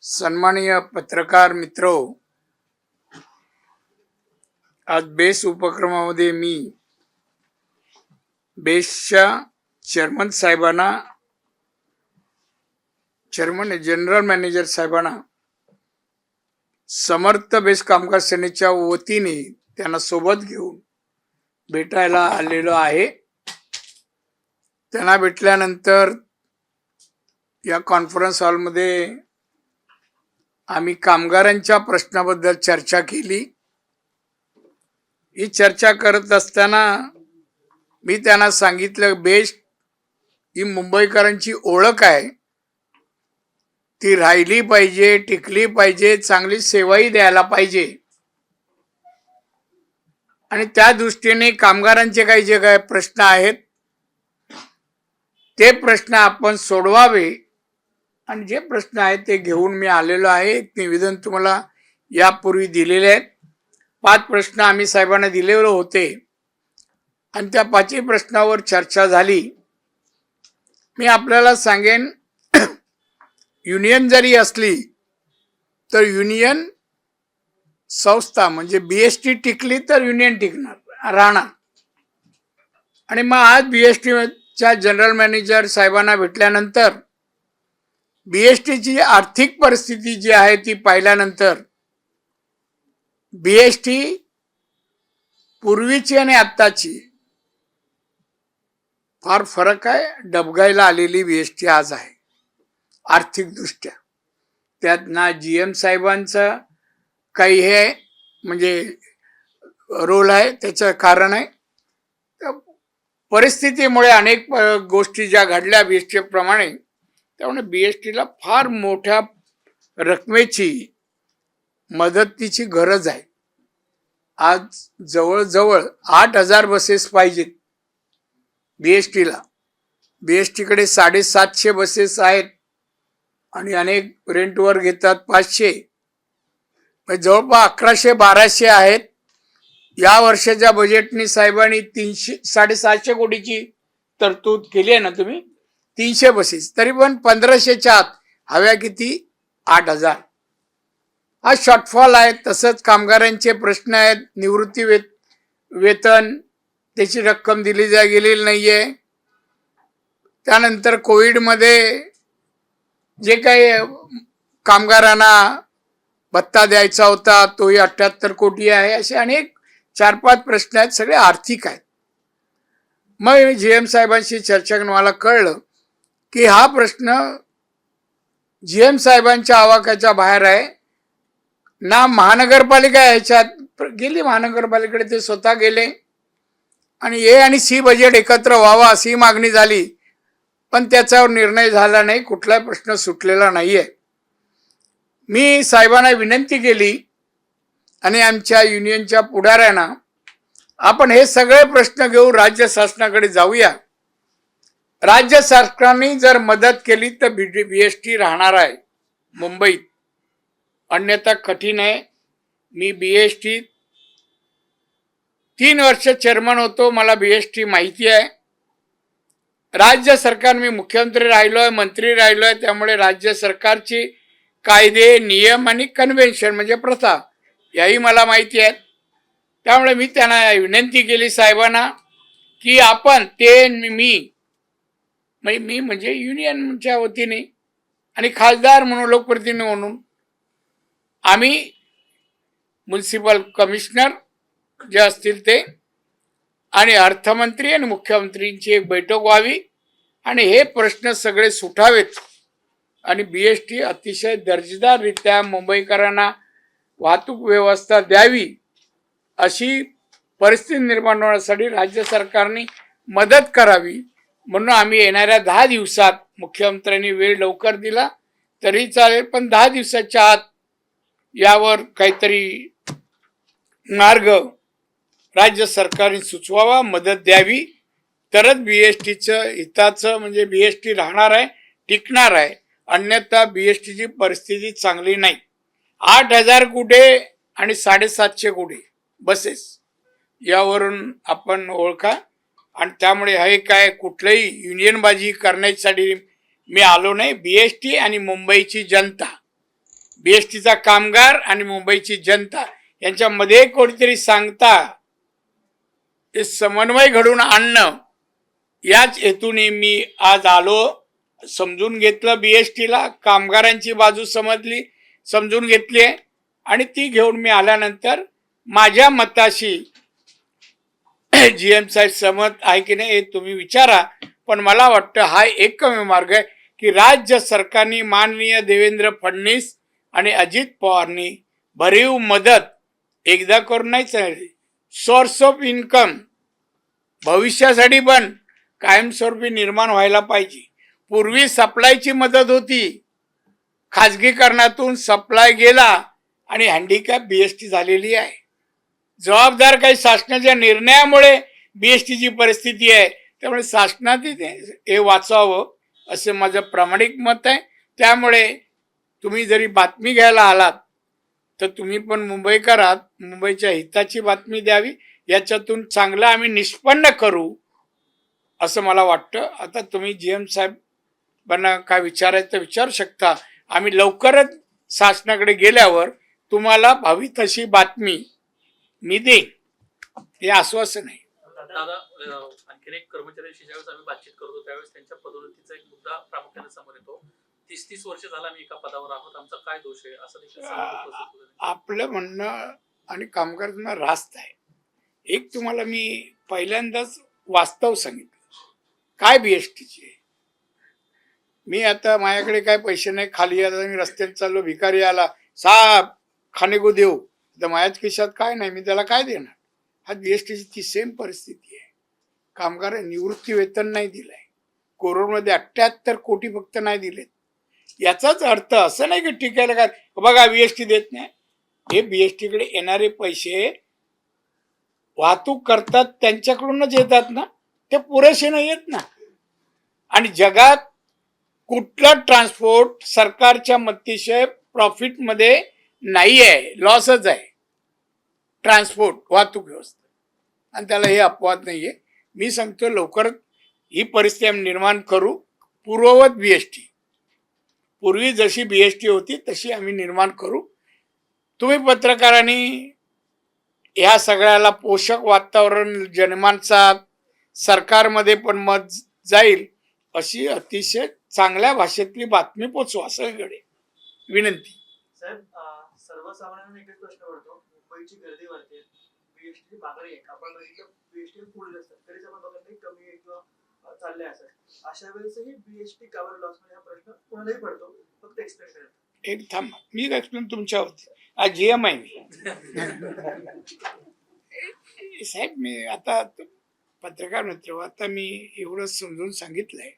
सन्माननीय पत्रकार मित्रो, आज बेस उपक्रमामध्ये मी बेसच्या चेअरमन साहेबांना, चेअरमन जनरल मॅनेजर साहेबांना समर्थ बेस कामगार सेनेच्या वतीने त्यांना सोबत घेऊन भेटायला आलेलो आहे। त्यांना भेटल्यानंतर या कॉन्फरन्स हॉलमध्ये आम्ही कामगारांच्या प्रश्नाबद्दल चर्चा केली। ही चर्चा करत असताना मी त्यांना सांगितलं, बेस्ट ही मुंबईकरांची ओळख आहे, ती राहिली पाहिजे, टिकली पाहिजे, चांगली सेवाही द्यायला पाहिजे आणि त्या दृष्टीने कामगारांचे काही जे काही प्रश्न आहेत ते प्रश्न आपण सोडवावे आणि जे प्रश्न आहेत ते घेऊन मी आलेलो आहे। एक निवेदन तुम्हाला यापूर्वी दिलेले आहेत। 5 प्रश्न आम्ही साहेबांना दिलेले होते आणि त्या 5 प्रश्नावर चर्चा झाली। मी आपल्याला सांगेन, युनियन जरी असली तर युनियन संस्था म्हणजे बीएसटी टिकली तर युनियन टिकणार राहणार। आणि मग आज बीएसटीच्या जनरल मॅनेजर साहेबांना भेटल्यानंतर बीएसटीची आर्थिक परिस्थिती जी आहे ती पाहिल्यानंतर बीएसटी पूर्वीची आणि आत्ताची फार फरक आहे। डबघाईला आलेली बीएसटी आज आहे आर्थिक दृष्ट्या। त्यात ना जीएम साहेबांचं काही हे म्हणजे रोल आहे, त्याचं कारण आहे परिस्थितीमुळे अनेक गोष्टी ज्या घडल्या बीएसटी प्रमाणे, त्यामुळे बीएसटीला फार मोठ्या रकमेची मदतीची गरज आहे। आज जवळजवळ 8000 बसेस पाहिजेत बीएसटीला। बीएसटीकडे 750 बसेस आहेत आणि अनेक रेंटवर घेतात 500, जवळपास 1100-1200 आहेत। या वर्षाच्या बजेटनी साहेबांनी 300-750 कोटीची तरतूद केली आहे ना तुम्ही, 300 बसेस, तरी पण 1500च्या आत हव्या किती 8000। हा शॉर्टफॉल आहे। तसंच कामगारांचे प्रश्न आहेत, निवृत्ती वेतन त्याची रक्कम दिली गेलेली नाहीये। त्यानंतर कोविडमध्ये जे काही कामगारांना भत्ता द्यायचा होता तोही 78 कोटी आहे। असे अनेक 4-5 प्रश्न आहेत, सगळे आर्थिक आहेत। मग जीएम साहेबांशी चर्चा करून मला कळलं की हा प्रश्न जीएम साहेबांच्या आवाक्याच्या बाहेर आहे ना। महानगरपालिका याच्यात गेली, महानगरपालिकेकडे ते स्वतः गेले आणि ए आणि सी बजेट एकत्र व्हावा अशी मागणी झाली, पण त्याच्यावर निर्णय झाला नाही, कुठलाही प्रश्न सुटलेला नाहीये। मी साहेबांना विनंती केली आणि आमच्या युनियनच्या पुढाऱ्यांना, आपण हे सगळे प्रश्न घेऊन राज्य शासनाकडे जाऊया। राज्य सरकारने जर मदत केली तर बीएसटी राहणार आहे मुंबईत, अन्यथा कठीण आहे। मी बीएसटी 3 वर्ष चेअरमन होतो, मला बीएसटी माहिती आहे। राज्य सरकार, मी मुख्यमंत्री राहिलोय, मंत्री राहिलोय, त्यामुळे राज्य सरकारची कायदे, नियम आणि कन्व्हेन्शन म्हणजे प्रथा याही मला माहिती आहेत। त्यामुळे मी त्यांना विनंती केली साहेबांना की आपण ते मी म्हणजे युनियनच्या वतीने आणि खासदार म्हणून, लोकप्रतिनिधी म्हणून आम्ही म्युनिसिपल कमिशनर जे असतील ते आणि अर्थमंत्री आणि मुख्यमंत्रींची एक बैठक व्हावी आणि हे प्रश्न सगळे सुटावेत आणि बीएसटी अतिशय दर्जेदाररित्या मुंबईकरांना वाहतूक व्यवस्था द्यावी अशी परिस्थिती निर्माण होण्यासाठी राज्य सरकारने मदत करावी। म्हणून आम्ही येणाऱ्या 10 दिवसात, मुख्यमंत्र्यांनी वेळ लवकर दिला तरी चालेल, पण 10 दिवसाच्या आत यावर काहीतरी मार्ग राज्य सरकारने सुचवावा, मदत द्यावी, तरच बीएसटीचं हिताचं म्हणजे बीएसटी राहणार आहे, टिकणार आहे। अन्यथा बीएसटीची परिस्थिती चांगली नाही। 8000 कुठे आणि 750 कुठे बसेस यावरून आपण ओळखा। आणि त्यामुळे हे काय कुठलंही युनियनबाजी करण्यासाठी मी आलो नाही। बीएसटी आणि मुंबईची जनता बीएसटीचा कामगार आणि मुंबईची जनता यांच्यामध्ये कोणीतरी सांगता ते समन्वय घडून आणणं, याच हेतूने मी आज आलो. समजून घेतलं बीएसटीला, कामगारांची बाजू समजून घेतली आहे आणि ती घेऊन मी आल्यानंतर माझ्या मताशी जीएम साहेब सहमत आहे की नाही हे तुम्ही विचारा. पण मला वाटतं हा एकमेव मार्ग आहे की राज्य सरकारने माननीय देवेंद्र फडणवीस आणि अजित पवारनी भरीव मदत एकदा करून नाही चालली. सोर्स ऑफ इन्कम भविष्यासाठी पण कायमस्वरूपी निर्माण व्हायला पाहिजे. पूर्वी सप्लायची मदत होती, खाजगीकरणातून सप्लाय गेला आणि हँडिकॅप बीएसटी झालेली आहे. जबाबदार काही शासनाच्या निर्णयामुळे बीएसटीची परिस्थिती आहे. त्यामुळे शासनाने हे वाचावं असं माझं प्रामाणिक मत आहे. त्यामुळे तुम्ही जरी बातमी घ्यायला आलात तर तुम्ही पण मुंबईकर आहात, मुंबईच्या हिताची बातमी द्यावी. याच्यातून चांगलं आम्ही निष्पन्न करू असं मला वाटतं. आता तुम्ही जीएम साहेबांना काय विचारायचं विचारू शकता. आम्ही लवकरच शासनाकडे गेल्यावर तुम्हाला भावी तशी बातमी मी देईन, हे आश्वासन आहे. दादा, आणखीन एक कर्मचाऱ्यांशी ज्यावेळेस आम्ही बातचीत करतो त्यावेळेस त्यांच्या पदोन्नतीचा एक मुद्दा प्रामुख्याने समोर येतो. 30-30 वर्ष झाला आम्ही एका पदावर आहोत, आमचा काय दोष आहे असं देखील आपलं म्हणणं आणि कामगारांना रास्त आहे. एक तुम्हाला मी पहिल्यांदाच वास्तव सांगितलं काय बीएसटीचे. मी आता माझ्याकडे काय पैसे नाही, खाली आता मी रस्त्याने चाललो, भिकारी आला, साहेब खाणे को देऊ, तर माझ्याच खिशात काय नाही, मी त्याला काय देणार. हा बीएसटीची ती सेम परिस्थिती आहे. कामगार निवृत्ती वेतन नाही दिलंय, कोरोनामध्ये 78 कोटी फक्त नाही दिलेत. याचाच अर्थ असं नाही की टिकायला काय बघा बीएसटी देत नाही. हे बीएसटीकडे येणारे पैसे वाहतूक करतात त्यांच्याकडूनच येतात ना, ते पुरेसे नाही येत ना. आणि जगात कुठला ट्रान्सपोर्ट सरकारच्या मतीशिवाय प्रॉफिटमध्ये नाही आहे, लॉसच आहे ट्रान्सपोर्ट वाहतूक व्यवस्था. आणि त्याला हे अपवाद नाही आहे. मी सांगतो लवकरच ही परिस्थिती आम्ही निर्माण करू. पूर्ववत बीएसटी, पूर्वी जशी बीएसटी होती तशी आम्ही निर्माण करू. तुम्ही पत्रकारांनी या सगळ्याला पोषक वातावरण जनमानसात सरकारमध्ये पण मत जाईल अशी अतिशय चांगल्या भाषेतली बातमी पोचवा सगळीकडे विनंती. साहेब, सर्वसामान्यांना एकच प्रश्न पडतो, मुंबईची गर्दी वाढते, बीएसटी मागणी आहे, आपण बघितलं बीएसटी फुल असतात तरीच आपण बघत नाही कमी आहे किंवा चालले असतात. अशा वेळेसही बीएसटी कावर लॉस मध्ये हा प्रश्न कोणालाही पडतो. फक्त एक्सप्लेन करा. एक थांबा, मी एक्सप्लेन तुमच्यावरती आज जीएम आहे मी. साहेब मी आता पत्रकार मित्र, आता मी एवढं समजून सांगितलंय,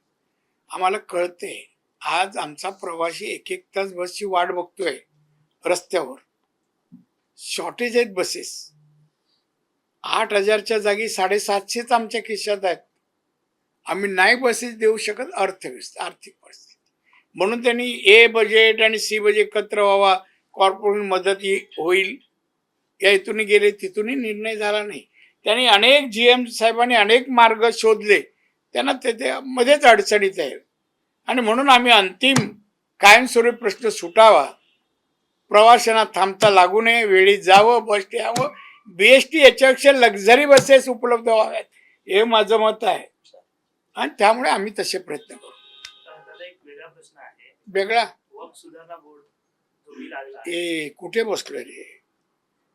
आम्हाला कळतंय. आज आमचा प्रवासी 1-1 तास बसची वाट बघतोय रस्त्यावर. शॉर्टेज आहेत बसेस. 8,000च्या जागी 750च आमच्या खिशात आहेत. आम्ही नाही बसेस देऊ शकत, अर्थव्यवस्था आर्थिक परिस्थिती. म्हणून त्यांनी ए बजेट आणि सी बजेट एकत्र व्हावा, कॉर्पोरेट मदत होईल या हेतूने गेले, तिथूनही निर्णय झाला नाही. त्यांनी अनेक जीएम साहेबांनी अनेक मार्ग शोधले, त्यांना ते मध्येच अडचणीत आहे. आणि म्हणून आम्ही अंतिम कायमस्वरूपी प्रश्न सुटावा, प्रवाशांना थांबता लागू नये, वेळी जावं, बस यावं, बीएसटी याच्यापेक्षा लक्झरी बसेस उपलब्ध व्हाव्यात, हे माझं मत आहे. आणि त्यामुळे आम्ही तसे प्रयत्न करू. एक वेगळा प्रश्न आहे, वेगळा वक्फ सुधारणा बोर्ड जो बिल आलेला ए कुठे बसलोय रे,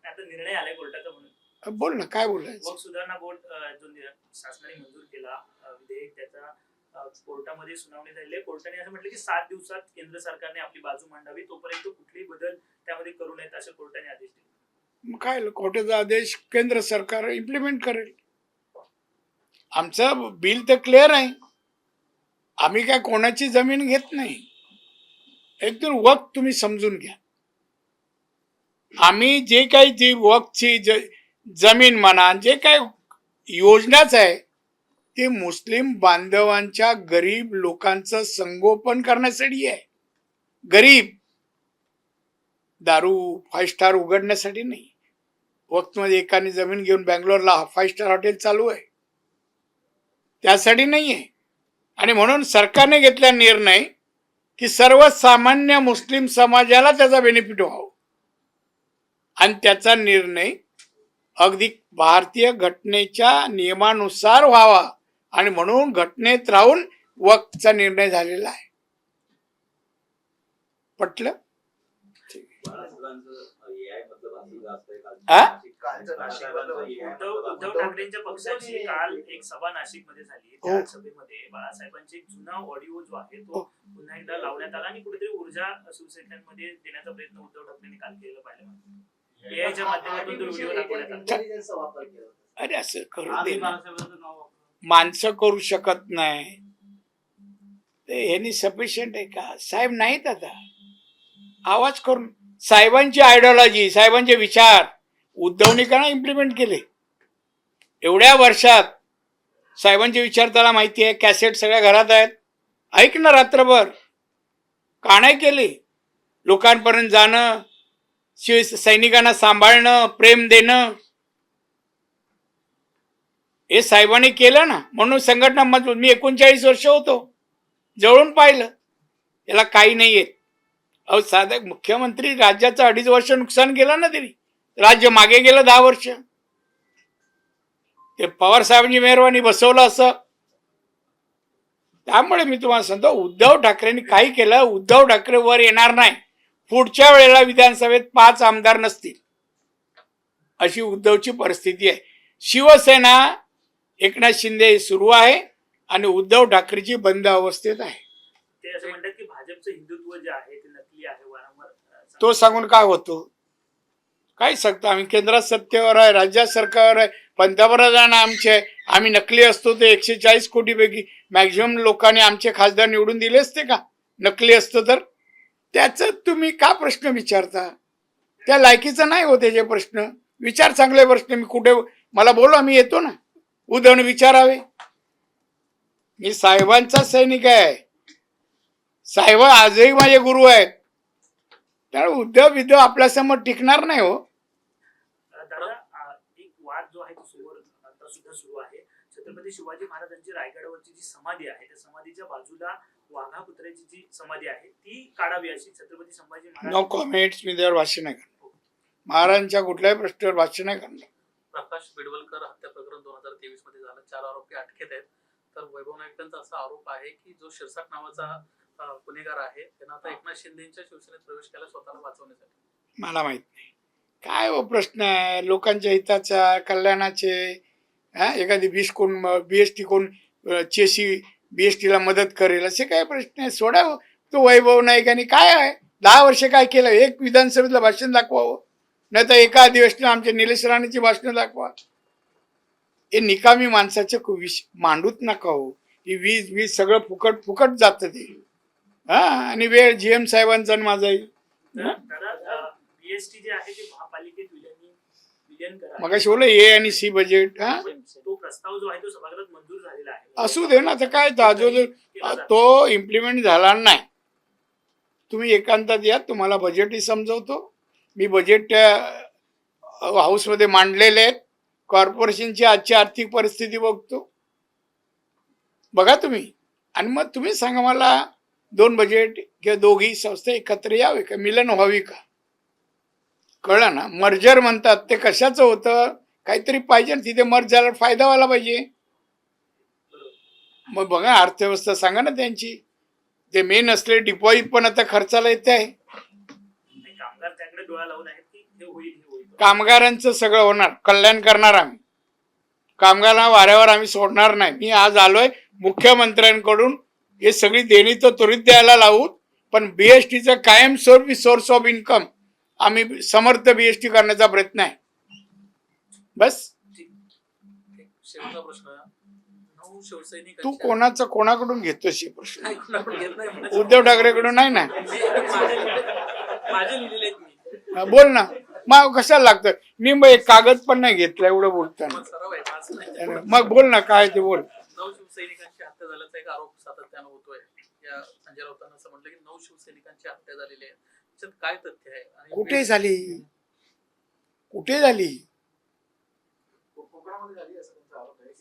आता निर्णय आलाय कोर्टाचा म्हणून बोल ना काय बोलायचं. वक्फ सुधारणा बोर्ड जो शासनाने मंजूर केला विधेयक, त्याचा कोर्टामध्ये सुनावणी झाली. कोर्टाने असं म्हटलं की 7 दिवसात केंद्र सरकारने आपली बाजू मांडावी, तोपर्यंत कुठलेही बदल त्यामध्ये करू नयेत असे कोर्टाने आदेश दिले. मग काय कोर्टाचा आदेश केंद्र सरकार इम्प्लिमेंट करेल. आमचं बिल तर क्लिअर आहे. आम्ही काय कोणाची जमीन घेत नाही. एकदम वक्त तुम्ही समजून घ्या. आम्ही जे काही जी वक्तची जमीन म्हणा, जे काही योजनाच आहे ते मुस्लिम बांधवांच्या गरीब लोकांचं संगोपन करण्यासाठी आहे. गरीब दारू 5 स्टार उघडण्यासाठी नाही. वक्तमध्ये एकाने जमीन घेऊन बँगलोरला 5 स्टार हॉटेल चालू आहे, त्यासाठी नाही आहे. आणि म्हणून सरकारने घेतला निर्णय की सर्वसामान्य मुस्लिम समाजाला त्याचा बेनिफिट व्हावं आणि त्याचा निर्णय अगदी भारतीय घटनेच्या नियमानुसार व्हावा आणि म्हणून घटनेत राहून वक्फचा निर्णय झालेला आहे. पटलं? हा? उद्धव ठाकरेंच्या पक्षाची काल एक सभा नाशिकमध्ये झाली. हो. त्या सभेमध्ये बाळासाहेबांचे एक जुना ऑडिओ जो आहे तो पुन्हा एकदा लावण्यात आला आणि कुठेतरी ऊर्जा शिवसैनिकांमध्ये देण्याचा प्रयत्न उद्धव ठाकरेंनी काल केलं पाहिलं. एआयच्या माध्यमातून तो व्हिडिओ दाखवण्यात आला. अरे असं करू दे ना. माणसं करू शकत नाही ते ह्यांनी सफिशियंट आहे का? साहेब नाहीत आता आवाज करून. साहेबांची आयडिओलॉजी, साहेबांचे विचार उद्धवनी का ना इम्प्लिमेंट केले एवढ्या वर्षात. साहेबांचे विचार त्याला माहिती आहे, कॅसेट सगळ्या घरात आहेत. ऐक ना, रात्रभर का नाही केले? लोकांपर्यंत जाणं, सैनिकांना सांभाळणं, प्रेम देणं, हे साहेबांनी केलं ना. म्हणून संघटना मजबूत. मी 39 वर्ष होतो, जवळून पाहिलं. याला काही नाही येत. अहो साधा मुख्यमंत्री राज्याचं 2.5 वर्ष नुकसान केलं ना तरी. राज्य मागे गेलं 10 वर्ष. ते पवार साहेबांची मेहरबानी बसवलं असं. त्यामुळे मी तुम्हाला सांगतो, उद्धव ठाकरेंनी काही केलं. उद्धव ठाकरे वर येणार नाही. पुढच्या वेळेला विधानसभेत 5 आमदार नसतील अशी उद्धवची परिस्थिती आहे. शिवसेना एकनाथ शिंदे सुरू आहे आणि उद्धव ठाकरेची बंद अवस्थेत आहे. ते असं म्हणतात की भाजपचं हिंदुत्व जे आहे ते नकली आहे. वारंवार तो सांगून काय होतो? काय सांगतो? आम्ही केंद्रात सत्तेवर आहे, राज्यात सरकारवर आहे, पंतप्रधान आमचे आहे. आम्ही नकली असतो ते 140 कोटीपैकी मॅक्झिमम लोकांनी आमचे खासदार निवडून दिले असते का नकली असतं तर? त्याचं तुम्ही का प्रश्न विचारता? त्या लायकीचा नाही हो त्याचे प्रश्न. विचार चांगले प्रश्न. मी कुठे मला बोलवा, मी येतो ना. उद्धवने विचारावे. मी साहेबांचा सैनिक आहे. साहेब आजही माझे गुरु आहेत. त्यामुळे उद्धव आपल्यासमोर टिकणार नाही हो. दादा, एक वाद जो आहे तो समोर आता सुद्धा सुरू आहे. छत्रपती शिवाजी महाराजांची रायगडावरची जी समाधी आहे त्या समाधीच्या बाजूला वाघा कुत्र्याची जी समाधी आहे ती काढावी अशी छत्रपती संभाजी महाराज. No comments. मी त्यावर भाष्य नाही करणार. महाराजांच्या कुठल्याही प्रश्नावर भाष्य नाही करणार. प्रकाश बिडवलकर हत्या प्रकरण 2023 मध्ये झालं. 4 आरोपी अटकेत आहेत. तर वैभव नाईकांचा असा आरोप आहे की जो शिरसाट नावाचा गुन्हेगार आहे त्यानं आता एकनाथ शिंदेच्या शिवसेनेत प्रवेश केला स्वतःला वाचवण्यासाठी. मला माहित नाही काय हो प्रश्न आहे लोकांच्या हिताचा, कल्याणाचे. एखादी बीएसटी कोण चेसी बीएसटीला मदत करेल असे काय प्रश्न आहे? सोडा हो. तो वैभव नाईकांनी काय आहे 10 वर्ष काय केलं? एक विधानसभेतलं भाषण दाखवावं, नाही तर एका अधिवेशनात आमच्या निलेश राणेची भाषणं दाखवा. हे निकामी माणसाचे मांडूत नका हो. ही वीज सगळं फुकट फुकट जातं ते. आणि वेळ जीएम साहेबांचा माझाही. बीएसटी जे आहे ते महापालिकेत विलीन करा. मग बोललो ए आणि सी बजेट. तो प्रस्ताव जो आहे तो सभागृहात मंजूर झालेला आहे. असू दे ना. तर काय तो इम्प्लिमेंट झाला नाही. तुम्ही एकांतात या, तुम्हाला बजेटही समजवतो. मी बजेट हाऊसमध्ये मांडलेले आहेत. कॉर्पोरेशनची आजची आर्थिक परिस्थिती बघतो, बघा तुम्ही. आणि मग तुम्ही सांगा मला 2 बजेट किंवा दोघी संस्था एकत्र यावे का, मिलन व्हावी का? कळलं ना? मर्जर म्हणतात ते कशाचं होतं? काहीतरी पाहिजे ना तिथे. मर्ज झाला फायदा व्हायला पाहिजे. मग बघा अर्थव्यवस्था सांगा ना त्यांची. ते मेन असले डिपॉझिट पण आता खर्चाला येते आहे. कामगार त्याकडे डोळा लावून आहेत की हे होईल हे होईल. कामगारांचं सगळं होणार, कल्याण करणार आम्ही. कामगारांना वाऱ्यावर आम्ही सोडणार नाही. मी आज आलोय मुख्यमंत्र्यांकडून हे सगळी देणी तर त्वरित द्यायला लावू, पण बीएसटीचं कायमस्वरूपी सोर्स ऑफ इन्कम आम्ही समर्थ बीएसटी करण्याचा प्रयत्न आहे. बस. शेवटचा प्रश्न. 9 शिवसैनिक तू कोणाकडून घेतोस हे प्रश्न? उद्धव ठाकरेकडून नाही ना. माझे लिहिलेले आहेत मी. बोल ना. मग कशाला लागतं? मी मग एक कागद पण नाही घेतला एवढं बोलताना. सराव आहे माझं नाही. मग बोल ना काय ते बोल. 9 शिवसैनिकांची हत्या झाल्याचा एक आरोप सातत्यानं होतोय. या संजय राऊतांना असं म्हटलं की 9 शिवसैनिकांची हत्या झालेली आहे. त्याच्यात काय तथ्य आहे? कुठे झाली? कुठे झाली? कोकणामध्ये झाली असं त्यांचा आरोप आहे.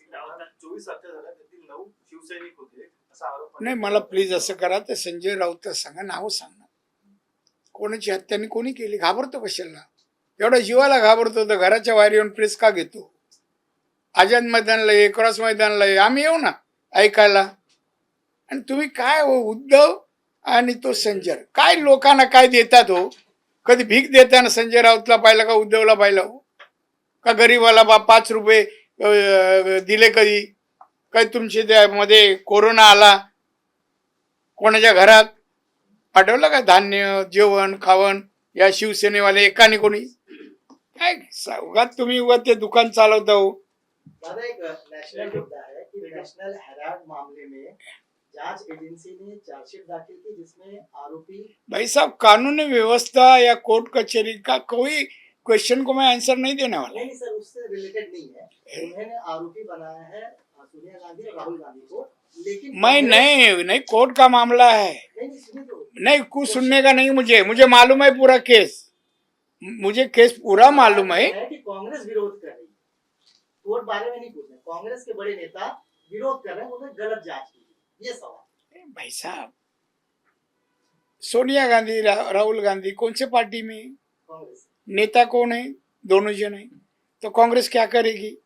24 हत्या झाल्या, त्यातील 9 शिवसैनिक होते असा आरोप आहे. नाही, मला प्लीज असं करा, ते संजय राऊत सांगा, नाव सांगा. कोणाची हत्याने कोणी केली? घाबरतो कशाला? एवढा जीवाला घाबरतो तर घराच्या बाहेर येऊन प्रेस का घेतो? आझाद मैदानला ये, क्रॉस मैदानला ये, आम्ही येऊ ना ऐकायला. आणि तुम्ही काय हो, उद्धव आणि तो संजय काय लोकांना काय देतात हो? कधी भीक देताना संजय राऊतला पाहिलं का उद्धवला पाहिलं हो? का गरीबाला 5 रुपये दिले कधी? काही तुमच्या त्यामध्ये कोरोना आला, कोणाच्या घरात पाठवलं का धान्य, जेवण, खावण या शिवसेनेवाले एकाने कोणी? काय उगाच तुम्ही उगाच ते दुकान चालवता हो. दादा, एक नेशनल मुद्दा है कि नेशनल हेराल्ड मामले में जांच एजेंसी ने चार्जशीट दाखिल की जिसमें आरोपी भाई साहब, कानूनी व्यवस्था या कोर्ट कचहरी का कोई क्वेश्चन को मैं आंसर नहीं देने वाला. नहीं सर, उससे रिलेटेड नहीं है. उन्होंने आरोपी बनाया है सोनिया गांधी और राहुल गांधी को, लेकिन मैं नहीं, कोर्ट का मामला है. नहीं सुनिए तो. नहीं, कुछ सुनने का नहीं. मुझे मालूम है पूरा केस, मुझे केस पूरा मालूम है. कि कांग्रेस विरोध कर रही है. कोर्ट बारे में नहीं पूछ रहे, कांग्रेस के बड़े नेता विरोध कर रहे हैं, उन्होंने गलत जांच की, ये सवाल. भाई साहब, सोनिया गांधी, राहुल गांधी कौन से पार्टी में? कांग्रेस. नेता कौन है? दोनों जन है. तो कांग्रेस क्या करेगी?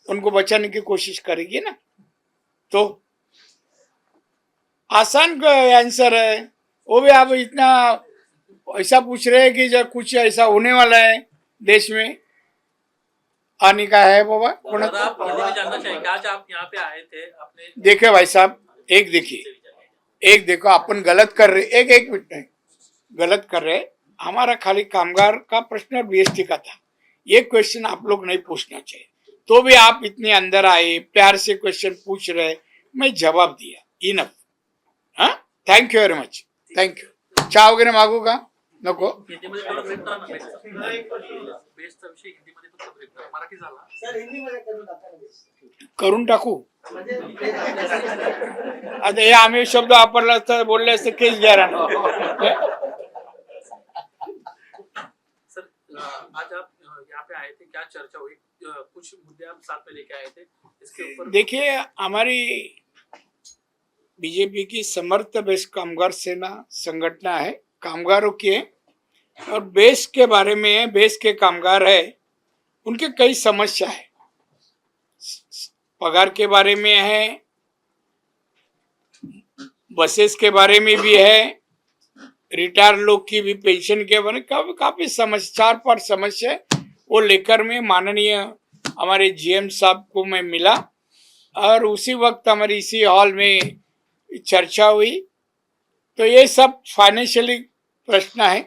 उनको बचाने की कोशिश करेगी ना. तो आसान आंसर है वो भी. आप इतना ऐसा पूछ रहे हैं कि जब कुछ ऐसा होने वाला है देश में, आने का है बाबा. दादा, आप हिंदी में जानना चाहिए कि आज आप यहाँ पे आए थे अपने देखिए भाई साहब, एक देखो, अपन गलत कर रहे. एक मिनट नहीं, गलत कर रहे. हमारा खाली कामगार का प्रश्न और बीएसटी का था. ये क्वेश्चन आप लोग नहीं पूछना चाहिए. तो भी आप इतने अंदर आए, प्यार से क्वेश्चन पूछ रहे, मैं जवाब दिया. इनफ. हाँ, thank you very much. Thank you. चहा वगैरे मागू का? नको. हिंदीमध्ये थोडं ब्रीफ करा ना. बेस्टचा विषय हिंदीमध्ये फक्त ब्रीफ करा. मराठी झाला. सर हिंदी मध्ये करून टाका ना. करून टाकू. म्हणजे आता हे आम्ही शब्द वापरला तर बोलले असते केस घ्या राहणार. सर, आज आप यहाँ पे आए थे, क्या चर्चा हुई? कुछ मुद्दे आप साथ में लेके आए थे, इसके ऊपर देखिए, हमारी बीजेपी की समर्थ बेस कामगार सेना संगठना है, कामगारों की है. और बेस के बारे में है, बेस के कामगार है, उनके कई समस्या है. पगार के बारे में है, बसेस के बारे में भी है, रिटायर लोग की भी पेंशन के बारे में काफी समस्या, 4-5 समस्या है. वो लेकर में माननीय हमारे जीएम साहब को मैं मिला और उसी वक्त हमारी इसी हॉल में चर्चा हुई. तो ये सब फाइनेंशियली प्रश्न है.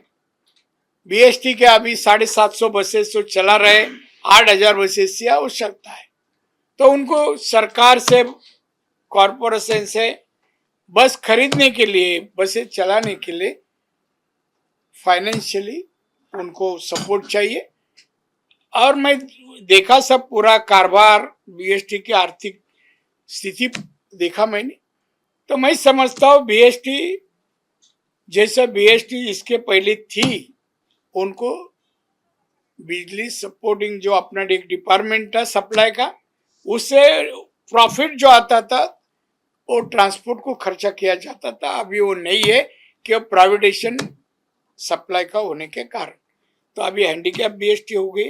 बीएसटी के अभी 750 बसेस तो चला रहे, 8000 बसेस की आवश्यकता है. तो उनको सरकार से, कॉरपोरेशन से बस खरीदने के लिए, बसें चलाने के लिए फाइनेंशियली उनको सपोर्ट चाहिए. और मैं देखा सब पूरा कारोबार, बीएसटी की आर्थिक स्थिति देखा मैंने. तो मैं समझता हूँ बीएसटी जैसे बीएसटी इसके पहले थी, उनको बिजली सपोर्टिंग जो अपना एक डिपार्टमेंट था सप्लाई का, उससे प्रॉफिट जो आता था वो ट्रांसपोर्ट को खर्चा किया जाता था. अभी वो नहीं है कि प्राइवेटाइजेशन सप्लाई का होने के कारण. तो अभी हैंडीकैप बीएसटी हो गई.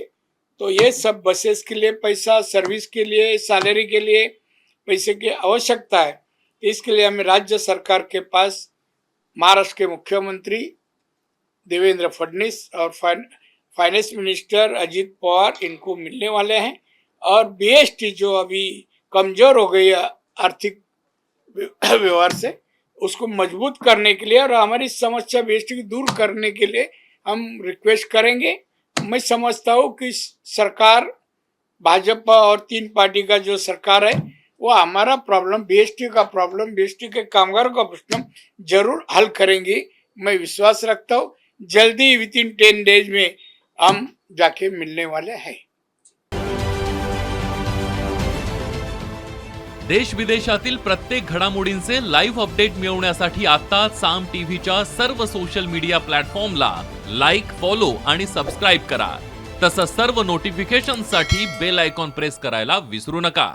तो ये सब बसेस के लिए पैसा, सर्विस के लिए, सैलरी के लिए पैसे की आवश्यकता है. इसके लिए हमें राज्य सरकार के पास महाराष्ट्र के मुख्यमंत्री देवेंद्र फडणवीस और फाइनेंस मिनिस्टर अजित पवार इनको मिलने वाले हैं. और बीएसटी जो अभी कमजोर हो गई आर्थिक व्यवहार से, उसको मजबूत करने के लिए और हमारी समस्या बीएसटी की दूर करने के लिए हम रिक्वेस्ट करेंगे. मैं समझता हूँ कि सरकार, भाजपा और 3 पार्टी का जो सरकार है, वो हमारा प्रॉब्लम, बीएसटी का प्रॉब्लम, बीएसटी के कामगारों का प्रश्न जरूर हल करेंगी. मैं विश्वास रखता हूँ जल्दी विदिन 10 डेज में हम जाके मिलने वाले हैं. देश विदेशातील प्रत्येक घडामोडींचे लाईव्ह अपडेट मिळवण्यासाठी आता साम टीव्हीच्या सर्व सोशल मीडिया प्लॅटफॉर्मला लाईक, फॉलो आणि सबस्क्राईब करा. तसंच सर्व नोटिफिकेशनसाठी बेल आयकॉन प्रेस करायला विसरू नका.